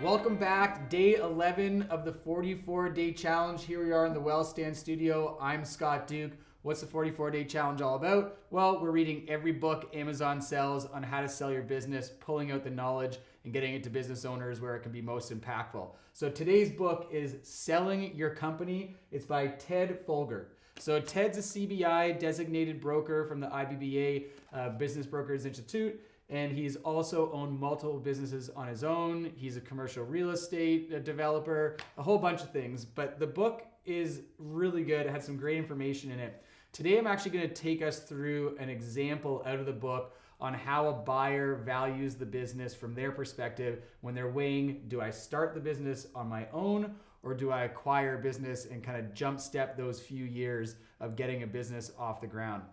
welcome back. Day 11 of the 44-day challenge. Here we are in the Wellstand studio. I'm Scott Duke. What's the 44-day challenge all about? Well, we're reading every book Amazon sells on how to sell your business, pulling out the knowledge and getting it to business owners where it can be most impactful. So today's book is Selling Your Company. It's by Ted Folkert. So Ted's a CBI designated broker from the IBBA Business Brokers Institute. And he's also owned multiple businesses on his own. He's a commercial real estate developer, a whole bunch of things. But the book is really good. It had some great information in it. Today, I'm actually going to take us through an example out of the book on how a buyer values the business from their perspective when they're weighing, do I start the business on my own or do I acquire a business and kind of jump step those few years of getting a business off the ground?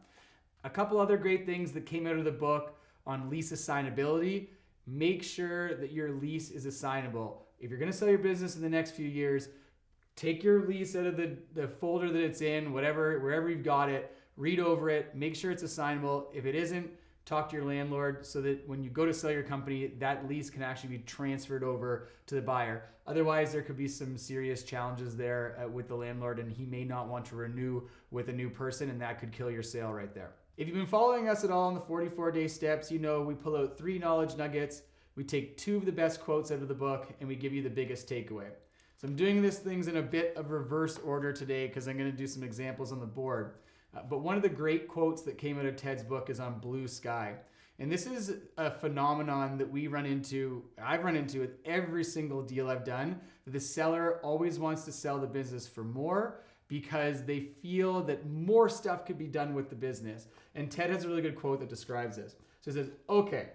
A couple other great things that came out of the book on lease assignability. Make sure that your lease is assignable. If you're going to sell your business in the next few years, take your lease out of the folder that it's in, wherever you've got it, read over it, make sure it's assignable. If it isn't, talk to your landlord so that when you go to sell your company, that lease can actually be transferred over to the buyer. Otherwise, there could be some serious challenges there with the landlord, and he may not want to renew with a new person, and that could kill your sale right there. If you've been following us at all in the 44-day steps, you know we pull out 3 knowledge nuggets, we take 2 of the best quotes out of the book, and we give you the biggest takeaway. So I'm doing these things in a bit of reverse order today because I'm going to do some examples on the board. But one of the great quotes that came out of Ted's book is on blue sky. And this is a phenomenon that I've run into with every single deal I've done. The seller always wants to sell the business for more because they feel that more stuff could be done with the business. And Ted has a really good quote that describes this. So he says, okay,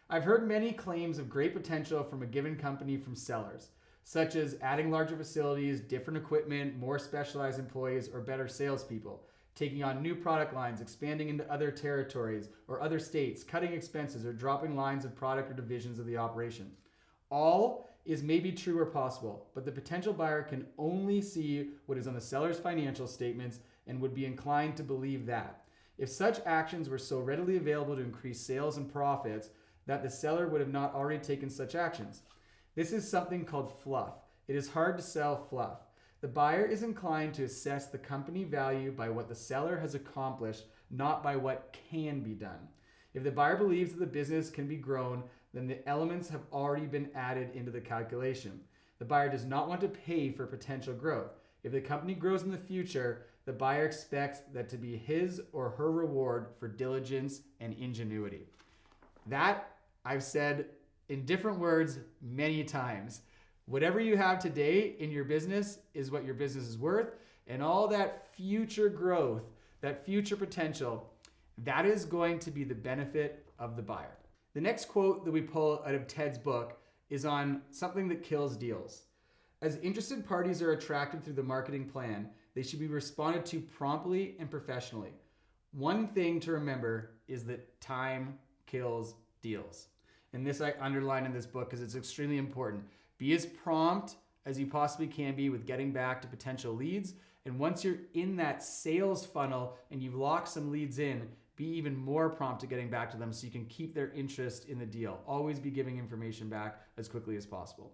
I've heard many claims of great potential from a given company from sellers, such as adding larger facilities, different equipment, more specialized employees, or better salespeople, taking on new product lines, expanding into other territories or other states, cutting expenses, or dropping lines of product or divisions of the operation. All is maybe true or possible, but the potential buyer can only see what is on the seller's financial statements and would be inclined to believe that. If such actions were so readily available to increase sales and profits, that the seller would have not already taken such actions. This is something called fluff. It is hard to sell fluff. The buyer is inclined to assess the company value by what the seller has accomplished, not by what can be done. If the buyer believes that the business can be grown, then the elements have already been added into the calculation. The buyer does not want to pay for potential growth. If the company grows in the future, the buyer expects that to be his or her reward for diligence and ingenuity. That I've said in different words many times. Whatever you have today in your business is what your business is worth, and all that future growth, that future potential, that is going to be the benefit of the buyer. The next quote that we pull out of Ted's book is on something that kills deals. As interested parties are attracted through the marketing plan, they should be responded to promptly and professionally. One thing to remember is that time kills deals. And this I underline in this book because it's extremely important. Be as prompt as you possibly can be with getting back to potential leads. And once you're in that sales funnel and you've locked some leads in, be even more prompt to getting back to them so you can keep their interest in the deal. Always be giving information back as quickly as possible.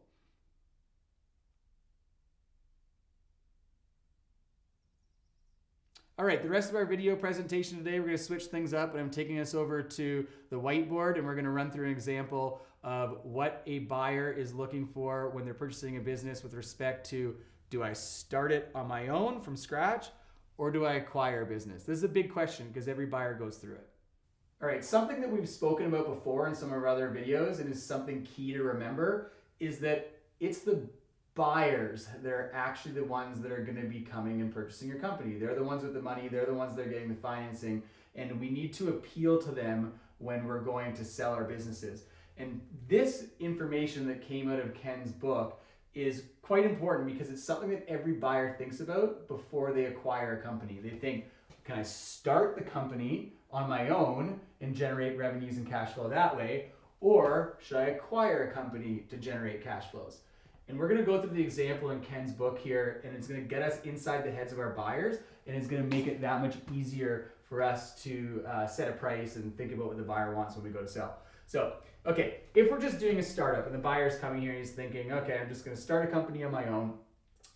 All right, the rest of our video presentation today, we're going to switch things up, and I'm taking us over to the whiteboard, and we're going to run through an example of what a buyer is looking for when they're purchasing a business with respect to, do I start it on my own from scratch, or do I acquire a business? This is a big question because every buyer goes through it. All right, something that we've spoken about before in some of our other videos, and is something key to remember, is that it's the buyers that are actually the ones that are going to be coming and purchasing your company. They're the ones with the money. They're the ones that are getting the financing. And we need to appeal to them when we're going to sell our businesses. And this information that came out of Ken's book is quite important because it's something that every buyer thinks about before they acquire a company. They think, can I start the company on my own and generate revenues and cash flow that way? Or should I acquire a company to generate cash flows? And we're going to go through the example in Ken's book here, and it's going to get us inside the heads of our buyers, and it's going to make it that much easier for us to set a price and think about what the buyer wants when we go to sell. So, okay, if we're just doing a startup and the buyer's coming here and he's thinking, okay, I'm just going to start a company on my own,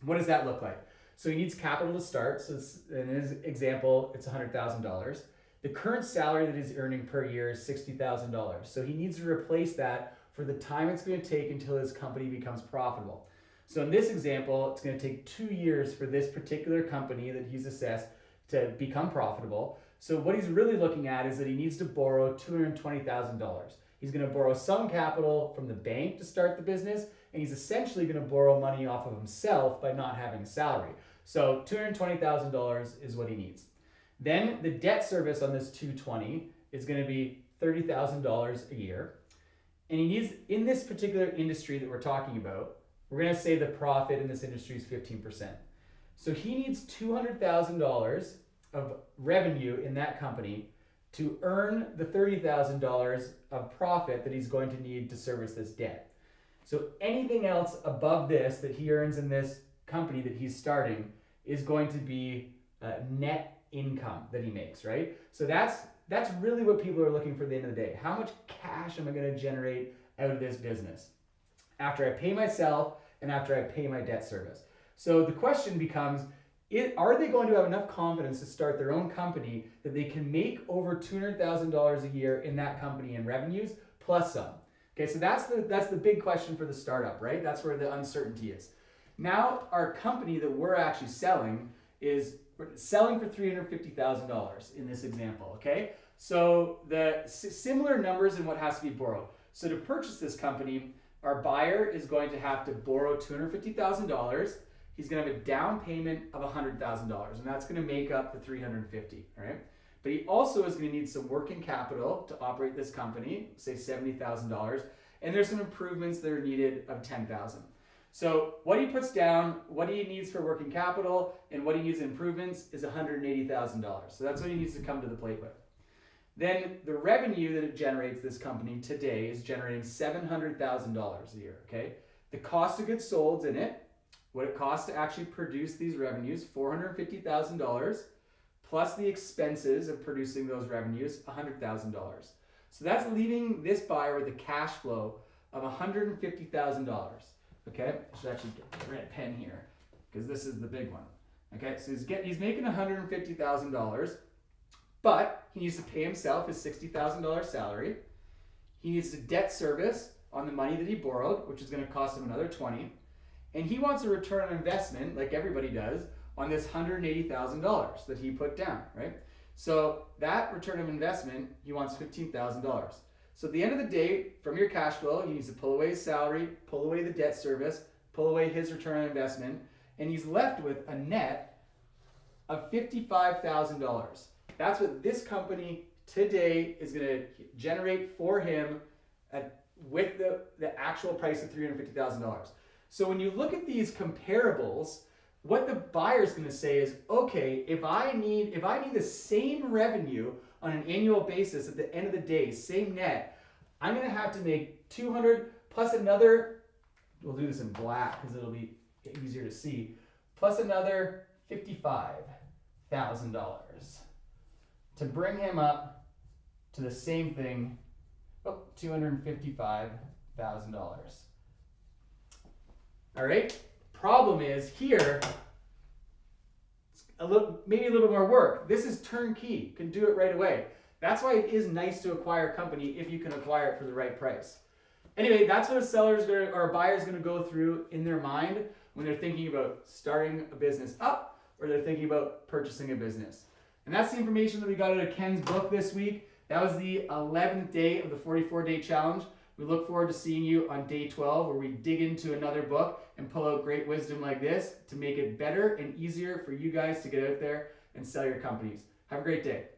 what does that look like? So he needs capital to start. So in his example, it's $100,000. The current salary that he's earning per year is $60,000. So he needs to replace that for the time it's going to take until his company becomes profitable. So in this example, it's going to take 2 years for this particular company that he's assessed to become profitable. So what he's really looking at is that he needs to borrow $220,000. He's going to borrow some capital from the bank to start the business, and he's essentially going to borrow money off of himself by not having a salary. So $220,000 is what he needs. Then the debt service on this $220,000 is going to be $30,000 a year. And he needs, in this particular industry that we're talking about, we're going to say the profit in this industry is 15%. So he needs $200,000 of revenue in that company to earn the $30,000 of profit that he's going to need to service this debt. So anything else above this that he earns in this company that he's starting is going to be net income that he makes, right? So that's really what people are looking for at the end of the day. How much cash am I going to generate out of this business after I pay myself and after I pay my debt service? So the question becomes, are they going to have enough confidence to start their own company that they can make over $200,000 a year in that company in revenues plus some? Okay, so that's the big question for the startup, right? That's where the uncertainty is. Now, our company that we're actually selling is selling for $350,000 in this example, okay? So the similar numbers in what has to be borrowed. So to purchase this company, our buyer is going to have to borrow $250,000. He's going to have a down payment of $100,000, and that's going to make up the $350,000, right? But he also is going to need some working capital to operate this company, say $70,000, and there's some improvements that are needed of $10,000. So what he puts down, what he needs for working capital, and what he needs in improvements is $180,000. So that's what he needs to come to the plate with. Then the revenue that it generates, this company today, is generating $700,000 a year, okay? The cost of goods sold in it, what it costs to actually produce these revenues, $450,000, plus the expenses of producing those revenues, $100,000. So that's leaving this buyer with a cash flow of $150,000. Okay, I should actually get the red pen here because this is the big one. Okay, so he's making $150,000, but he needs to pay himself his $60,000 salary. He needs to debt service on the money that he borrowed, which is going to cost him another $20,000. And he wants a return on investment, like everybody does, on this $180,000 that he put down, right? So that return of investment, he wants $15,000. So at the end of the day, from your cash flow, he needs to pull away his salary, pull away the debt service, pull away his return on investment, and he's left with a net of $55,000. That's what this company today is going to generate for him with the actual price of $350,000. So when you look at these comparables, what the buyer's going to say is, okay, if I need the same revenue on an annual basis at the end of the day, same net, I'm going to have to make 200 plus another, we'll do this in black because it'll be easier to see, plus another $55,000 to bring him up to the same thing, $255,000. All right? Problem is here, maybe a little more work. This is turnkey. You can do it right away. That's why it is nice to acquire a company if you can acquire it for the right price. Anyway, that's what a buyer's going to go through in their mind when they're thinking about starting a business up or they're thinking about purchasing a business. And that's the information that we got out of Ken's book this week. That was the 11th day of the 44-day challenge. We look forward to seeing you on day 12 where we dig into another book and pull out great wisdom like this to make it better and easier for you guys to get out there and sell your companies. Have a great day.